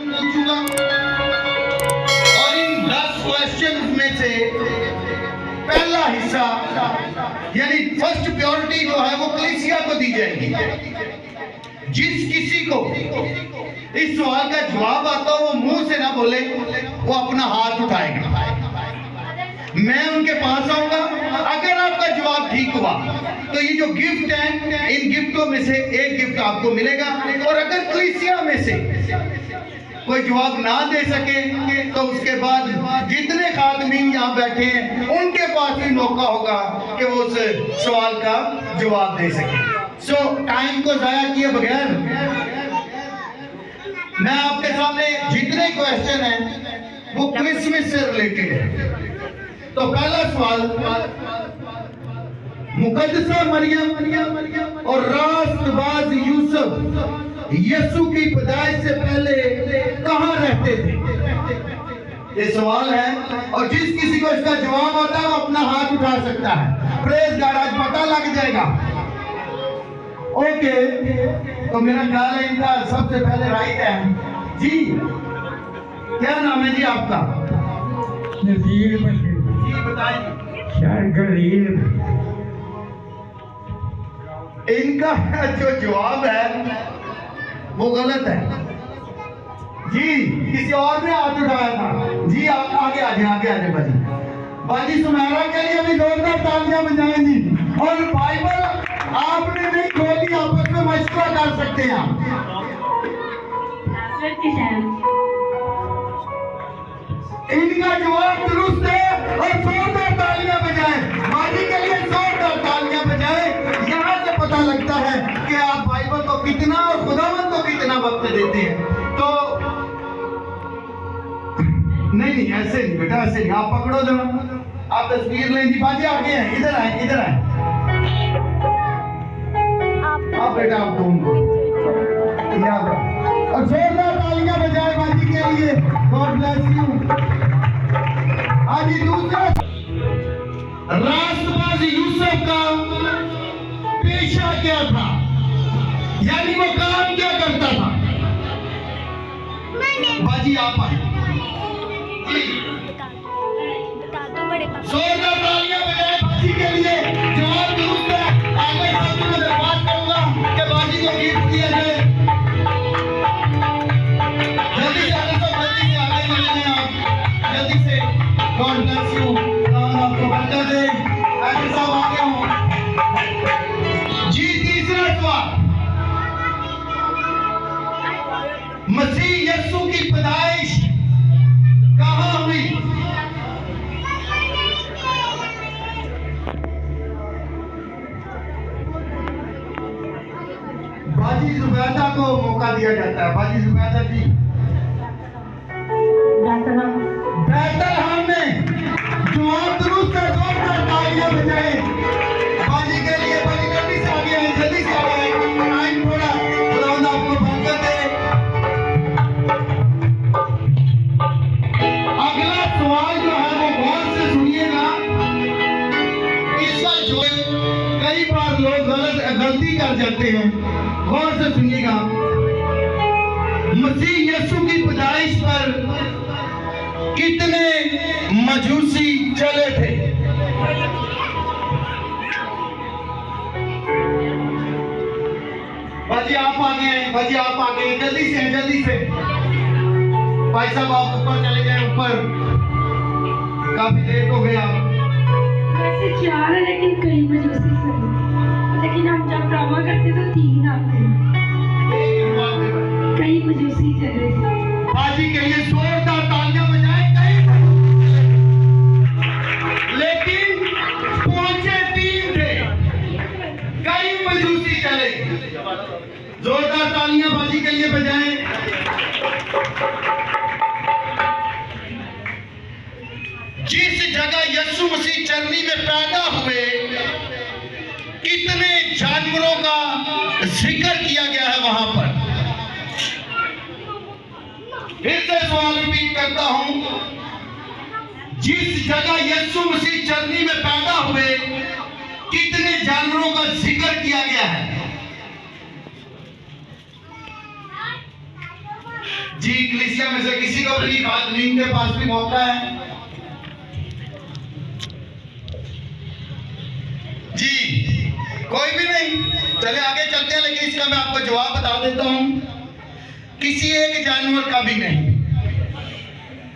पूछूंगा और इन 10 क्वेश्चन में से पहला हिस्सा यानी फर्स्ट प्रायोरिटी जो है वो कलीसिया को दी जाएगी। जिस किसी को इस सवाल का जवाब आता हो वो मुंह से ना बोले, वो अपना हाथ उठाएगा। मैं उनके पास आऊंगा। अगर आपका जवाब ठीक हुआ तो ये जो गिफ्ट है, इन गिफ्टों में से एक गिफ्ट आपको मिलेगा। और अगर कलीसिया में से कोई जवाब ना दे सके तो उसके बाद जितने खादमीन यहाँ बैठे हैं उनके पास भी मौका होगा कि वो उस सवाल का जवाब दे सके। सो टाइम को जाया किए बगैर मैं आपके सामने जितने क्वेश्चन हैं वो क्रिसमस से रिलेटेड है। तो पहला सवाल, मुकद्दसा मरियम और रास्तबाज यूसुफ यीशु की पैदाइश से पहले कहां रहते थे? ये सवाल है और जिस किसी को इसका जवाब आता है वो अपना हाथ उठा सकता है। प्रेज गॉड, आज पता लग जाएगा। ओके, तो मेरा ख्याल है इनका सबसे पहले राइट है जी। क्या नाम है जी आपका? नज़ीर बशीर। जी बताइए। गरीब। इनका जो जवाब है वो गलत है जी। किसी और ने हाथ उठाया था जी। आप आगे आ जाए बाजी। बाजी सुमेरा के लिए भी जोरदार तालियां बजाएं जी। और बाइबल आपने नहीं खोली, आपस में मशवरा कर सकते हैं आप। इनका जवाब दुरुस्त है और जोरदार तालियां बजाएं। बाजी के लिए जोरदार तालियां बजाएं। यहाँ से पता लगता है कि आप बाइबल को कितना और खुदावंद को कितना वक्त देते हैं। तो नहीं ऐसे नहीं बेटा, ऐसे नहीं। आप पकड़ो जरा, आप तस्वीर लें जी। बाजी आगे हैं, इधर आए, इधर आए। आप बेटा आप ढूंढो और जोरदार तालियां बजाए बाजी के लिए। God bless you. आज दूसरा, रास्तबाज यूसुफ का पेशा क्या था, यानी वो काम क्या करता था? बाजी आप आए। जोरदार तालियां बजाए बाजी के लिए। जवाब दुरुस्त है। आगे साथी में दरबार करूंगा कि बाजी को गिफ्ट दिया जाए। जल्दी से आगे, सब जल्दी से आगे बढ़े हैं आप, जल्दी से। God bless you. आपको बरकत दे। आगे सब आगे हो जी। तीसरा सवाल, मसीह यीशु की पैदाइश कहां हुई? बाजी जुबैदा को मौका दिया जाता है। बाजी जुबैदा जी। बैतलहम में जवाब दुरुस्त है। जोरदार तालियां बजाएं बाजी के लिए। बाजी जल्दी से आगे आए, जल्दी से आगे आए। टाइम थोड़ा, खुदावंद आपको बरकत दे। अगला सवाल जो है वो गौर से सुनिएगा। इसका जो कई बार लोग गलती कर जाते हैं, गौर से सुनिएगा। मसीह यीशु की पैदाइश पर कितने मजूसी चले थे? बाजी आप आगे हैं, बाजी आप आगे हैं, जल्दी से, जल्दी से। भाई साहब आप ऊपर चले जाए, ऊपर। काफी लेट हो गए आप। वैसे 4 है लेकिन कई मजूसी सही। लेकिन हम जब ड्रामा करते तो 3 आते हैं। कई मजूसी चले थे। बाजी के लिए जोरदार तालियां बजाएं। लेकिन पहुंचे 3 थे, कई मजूसी चले। जोरदार तालियां बाजी के लिए बजाएं। जिस जगह यीशु मसीह चरनी में पैदा हुए कितने जानवरों का जिक्र किया गया है वहां पर? फिर से सवाल रिपीट करता हूं। जिस जगह यीशु मसीह चरनी में पैदा हुए कितने जानवरों का जिक्र किया गया है? जी कलीसिया में से किसी को भी आदमी के पास भी मौका है? जी कोई भी नहीं? चले आगे चलते हैं, लेकिन इसका मैं आपको जवाब बता देता हूं, किसी एक जानवर का भी नहीं।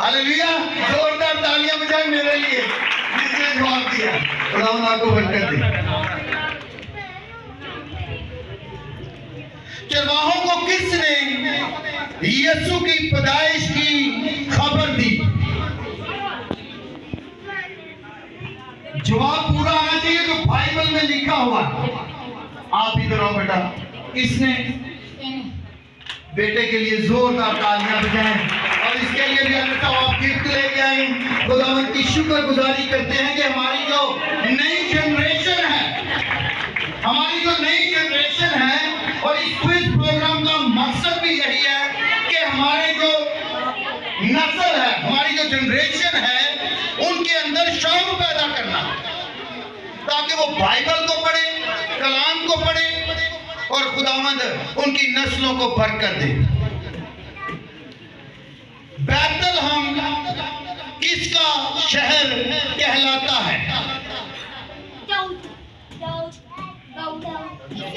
हालेलुया, जोरदार तालियां बजाएं मेरे लिए जिसने जवाब दिया। खुदावंद आपको बरकत दे। चरवाहों को किसने यीशु की पैदाइश की खबर दी? जवाब पूरा आना चाहिए जो बाइबल में लिखा हुआ। आप इधर आओ बेटा। किसने? बेटे के लिए जोरदार तालियां बजाएं। और इसके लिए भी अन्यथा आप गिफ्ट लेके आए। खुदावंद की शुक्रगुजारी करते हैं कि हमारी जो नई जनरेशन है, हमारी जो नई जनरेशन है, और इस क्विज प्रोग्राम का मकसद भी यही है कि हमारे जो नस्ल है, हमारी जो जनरेशन है, उनके अंदर शौक पैदा करना, ताकि वो बाइबल को पढ़े, कलाम को पढ़े और खुदावंद उनकी नस्लों को बरकत दे। बैतलहम किसका शहर कहलाता है?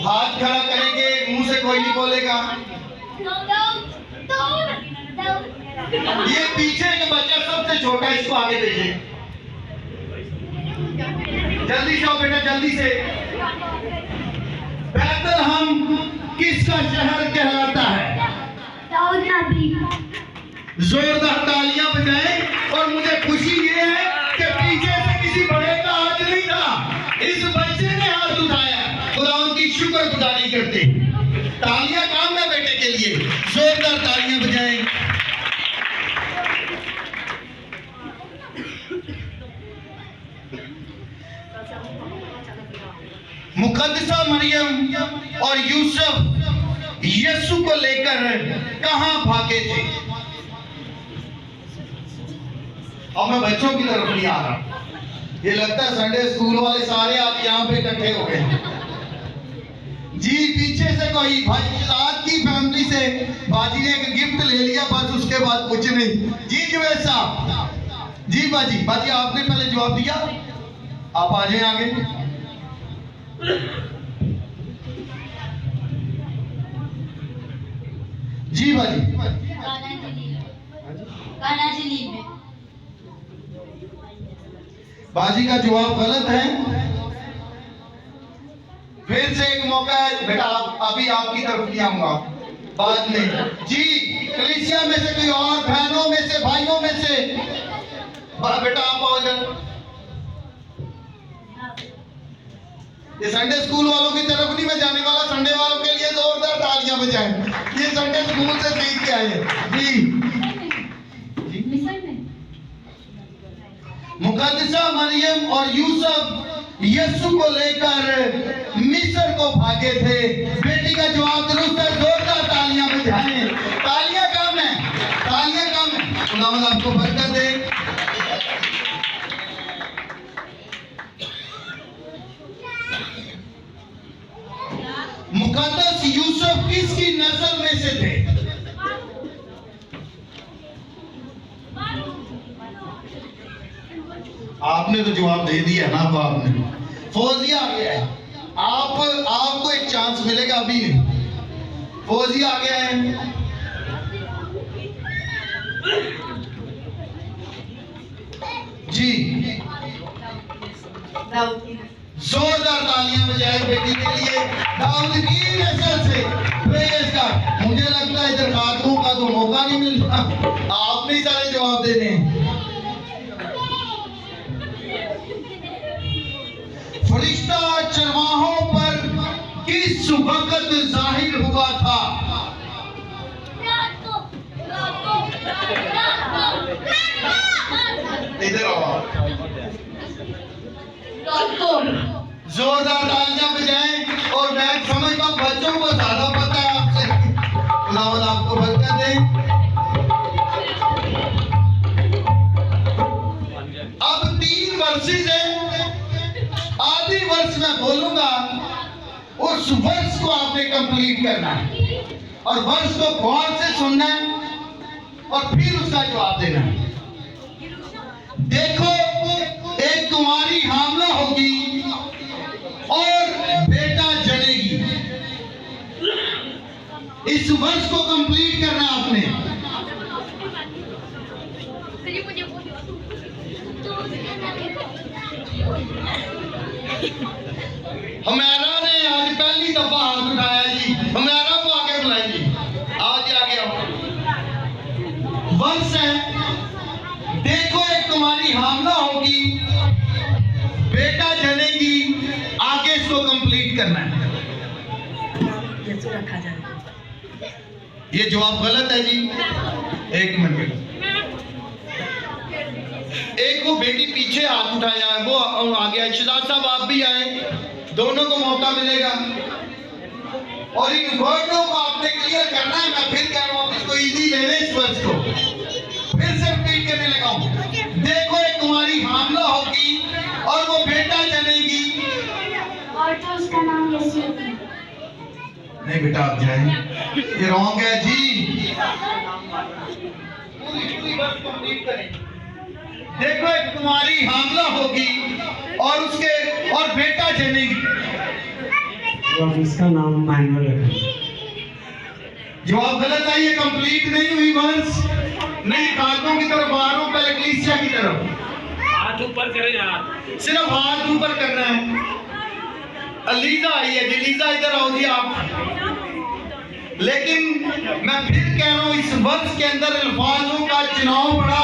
हाथ खड़ा करेंगे, मुंह से कोई नहीं बोलेगा। ये पीछे का बच्चा सबसे छोटा, इसको आगे भेजिए। जल्दी से आओ बेटा, जल्दी से। बैतलहम किसका शहर कहलाता है? दाऊद नबी। जोरदार तालियां बजाएं। और मुझे खुशी ये है कि पीछे से किसी बड़े का हाथ नहीं था, इस बच्चे ने हाथ उठाया। खुदा उनकी शुक्रगुजारी करते। तालियां काम है बेटे के लिए, जोरदार तालियां बजाएं। मुकद्दसा मरियम और यूसुफ यीशु को लेकर कहां भागे थे? अब मैं बच्चों की तरफ नहीं आ रहा, ये लगता है संडे स्कूल वाले सारे आप यहाँ पे इकट्ठे हो गए। जी पीछे से कोई भाई आज की फैमिली से बाजी ने एक गिफ्ट ले लिया, बस उसके बाद कुछ नहीं। जी जुवेद साहब, जी बाजी आपने पहले जवाब दिया, आप आ जाए आगे। जी बाजी। बाजी का जवाब गलत है। फिर से एक मौका है बेटा, अभी आपकी तरफ नहीं आऊंगा, बाद में। जी कलीसिया में से कोई और बहनों में से, भाइयों में से बेटा आप आओ इधर। ये संडे स्कूल वालों की तरफ नहीं मैं जाने वाला, संडे वालों के लिए जोरदार तालियां बजाएं। ये संडे स्कूल से सीख के आए। जी मुकद्दसा मरियम और यूसुफ यीशु को लेकर मिस्र को भागे थे। बेटी का जवाब दुरुस्त है, जोरदार तालियां बजाएं। तालियां कम है, तालियां कम है। खुदावंद आपको बरकत दे। मुकद्दस यूसुफ किसकी नस्ल में से थे? आपने तो जवाब दे दिया ना बाप ने। फौजिया आ गया है, आपको एक चांस मिलेगा, अभी नहीं। फौजिया आ गया है। जी जोरदार तालियां बजाए बेटी के लिए, दाऊद की नस्ल से। Praise God. मुझे लगता है इधर खातों का तो मौका नहीं मिल रहा, आपने ही सारे जवाब देने हैं। फरिश्ता चरवाहों पर किस वक्त जाहिर हुआ था? इधर आओ। जोरदार तालियां बजाएं। और मैं समझता हूं बच्चों को ज्यादा पता है आपसे। खुदावंद आपको बरकत दे। अब 3 वर्सेस है, आधी वर्ष मैं बोलूंगा, उस वर्ष को आपने कंप्लीट करना है और वर्ष को गौर से सुनना है। और फिर उसका जवाब देना है। देखो, एक कुंवारी हामला होगी और बेटा जनेगी। इस वर्ष को कंप्लीट करना है आपने। हमारा ने आज पहली दफा हाथ उठाया जी। हमारा को आगे बुलाएंगे। आज आगे आओ। वर्ष है, देखो एक तुम्हारी हामला होगी, बेटा जनेगी। आगे इसको कंप्लीट करना है। ये जवाब गलत है जी। एक मिनट। एक वो बेटी पीछे हाथ उठाया है, वो आ गया। शिदात साहब आप भी आए, दोनों को मौका मिलेगा। और इन वर्डों को आपने क्लियर करना है। मैं फिर कह रहा हूं, इसको इजी ले लें। इस वर्ष को फिर से रिपीट करने लगा हूं। देखो एक तुम्हारी हामला होगी और वो बेटा जनेगी, और तो उसका नाम यीशु है। नहीं बेटा आप जाए, ये रॉन्ग है जी। पूरी वर्ष कंप्लीट करें। देखो एक तुम्हारी हामला होगी और बेटा जनेगी। और इसका नाम मैनुअल है। जवाब गलत है। ये कंप्लीट नहीं हुई वर्ष। नहीं, हाथों की तरफ आ रहा हूं, पहले कलीसिया की तरफ। हाथ ऊपर करें यार। सिर्फ हाथ ऊपर करना है। अलीजा आई है जी। लीजा इधर आओ जी आप। लेकिन मैं फिर कह रहा हूं, इस वर्ष के अंदर अल्फाजों का चुनाव बड़ा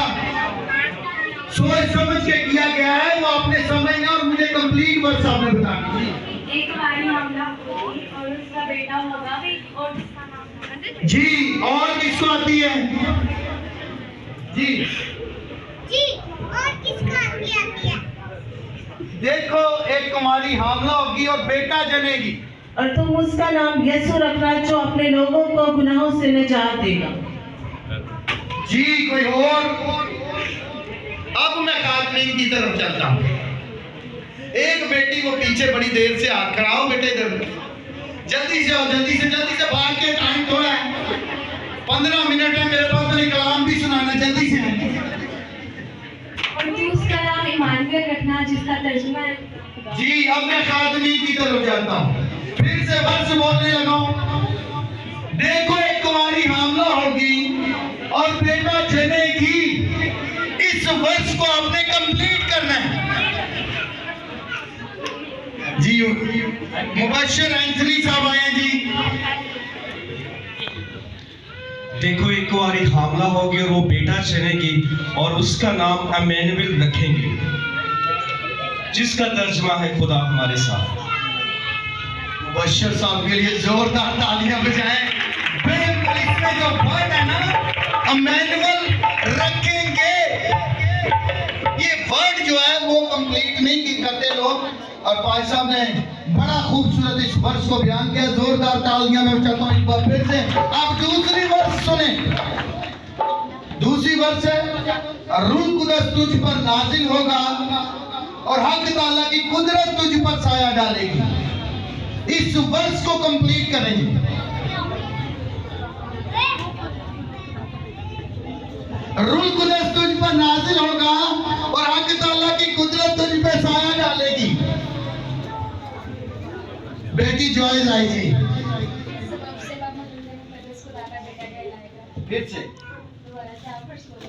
सोच समझ के किया गया है। वो आपने समझना और मुझे कंप्लीट वर्ष आपने बताना। एक बारी हामला होगी और उसका बेटा होगा और उसका नाम होगा जी। और किसको आती है जी? जी, और किसका आती है? देखो एक कुमारी हामला होगी और बेटा जनेगी, और तुम उसका नाम यीशु रखना जो अपने लोगों को गुनाहों से निजात देगा। जी। कोई और? अब मैं काटने की तरफ चलता हूं। एक बेटी को पीछे बड़ी देर से हाथ खड़ा हो, बेटे इधर जल्दी से आओ, जल्दी से भाग के। टाइम थोड़ा है, 15 मिनट है मेरे पास। तो कलाम भी सुनाना, जल्दी से। और तो उसका नाम इमानुएल रखना जिसका तर्जुमा है। जी। अब मैं खादमी की तरफ जाता हूँ। फिर से वर्ष बोलने लगा हूं। देखो एक कुमारी हामला होगी और बेटा जनेगी। इस वर्ष को आपने कंप्लीट करना है जी। मुबश्शिर एंथनी साहब आए हैं जी। देखो एक कुंवारी हामला होगी और वो बेटा जनेगी और उसका नाम इम्मानुएल रखेंगे, जिसका तर्जुमा है खुदा हमारे साथ। मुबश्शिर साहब के लिए जोरदार तालियां बजाएं। बिल्कुल, इसमें जो वर्ड है ना, इम्मानुएल रखेंगे, ये वर्ड जो है वो कंप्लीट नहीं करते लोग। और भाई साहब ने बड़ा खूबसूरत इस वर्ष को बयान किया। जोरदार तालियां मैं चाहता हूं एक बार फिर से। अब दूसरी वर्ष सुने। दूसरी वर्ष है, रूह कुदस तुझ पर नाजिल होगा और हक ताला की कुदरत तुझ पर साया डालेगी। इस वर्ष को कंप्लीट करेंगे। रूह कुदस तुझ पर नाजिल होगा और हक ताला की कुदरत तुझ पर साया डालेगी। बेटी जॉयज आई जी। फिर से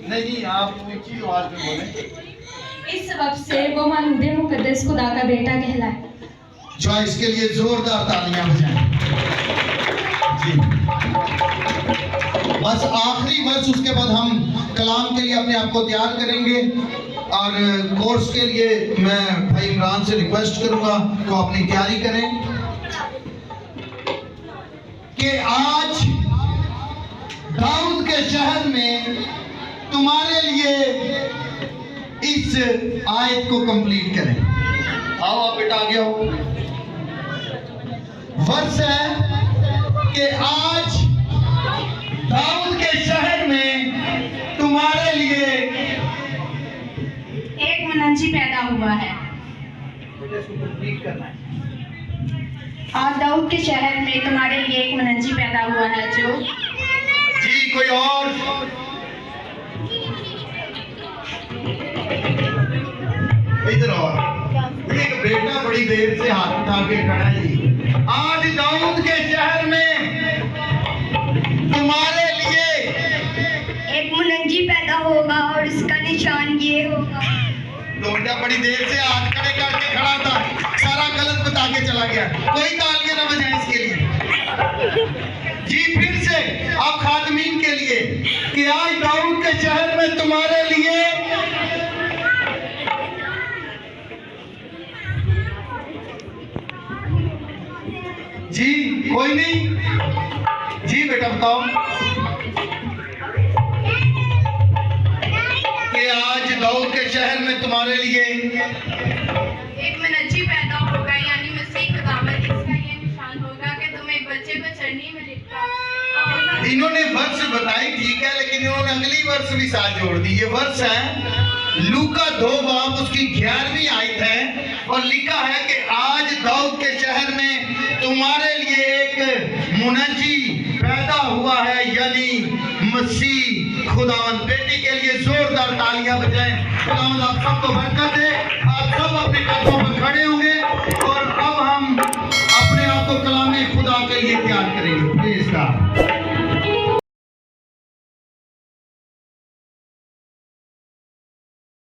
नहीं, आप ऊंची आवाज में बोले। इस सबब से वो मनुदे मुकद्दस खुदा का बेटा कहलाए। जॉयस के लिए जोरदार तालियां बजाएं जी। बस आखिरी वर्ष, उसके बाद हम कलाम के लिए अपने आप को तैयार करेंगे। और कोर्स के लिए मैं भाई इमरान से रिक्वेस्ट करूंगा तो अपनी तैयारी करें कि आज दाऊद के शहर में तुम्हारे लिए इस आयत को कंप्लीट करें। आओ आप बेटा आगे आओ। वर्ष है कि आज दाऊद के शहर में तुम्हारे लिए एक मनंजी पैदा हुआ है। कंप्लीट करना है। आज दाऊद के शहर में तुम्हारे लिए एक मनंजी पैदा हुआ है जो। जी। कोई और? इधर और एक बेटा बड़ी देर से हाथ उठा के खड़ा है जी। आज दाऊद के शहर में तुम्हारे लिए एक मुनंजी पैदा होगा और इसका निशान ये होगा। तो बेटा बड़ी देर से हाथ खड़े करके खड़ा था, सारा गलत बता के चला गया। कोई तालियां ना बजाएं इसके लिए जी। फिर से आप खादमीन के लिए कि आज दाऊद के शहर में तुम्हारे लिए जी। कोई नहीं जी, बेटा बताओ कि आज दाऊद के शहर में तुम्हारे लिए एक मुनज्जी पैदा होगा यानी मसीह खुदावंद, इसका ये निशान होगा कि तुम एक बच्चे को चरनी में लिखा। इन्होंने वर्ष बताई ठीक है, लेकिन इन्होंने अगली वर्ष भी साथ जोड़ दी। ये वर्ष है लूका 2 बाब उसकी 11वीं आयत है और लिखा है कि आज दाऊद के शहर में तुम्हारे लिए एक मुनज्जी पैदा हुआ है यानी मसीह खुदावंद। बेटी के लिए जोरदार तालियां बजाएं। खुदावंद आप सबको बरकत दे। आप सब अपने कदमों पर खड़े होंगे और अब हम अपने आप को कलामे खुदा के लिए तैयार करेंगे। प्लीज का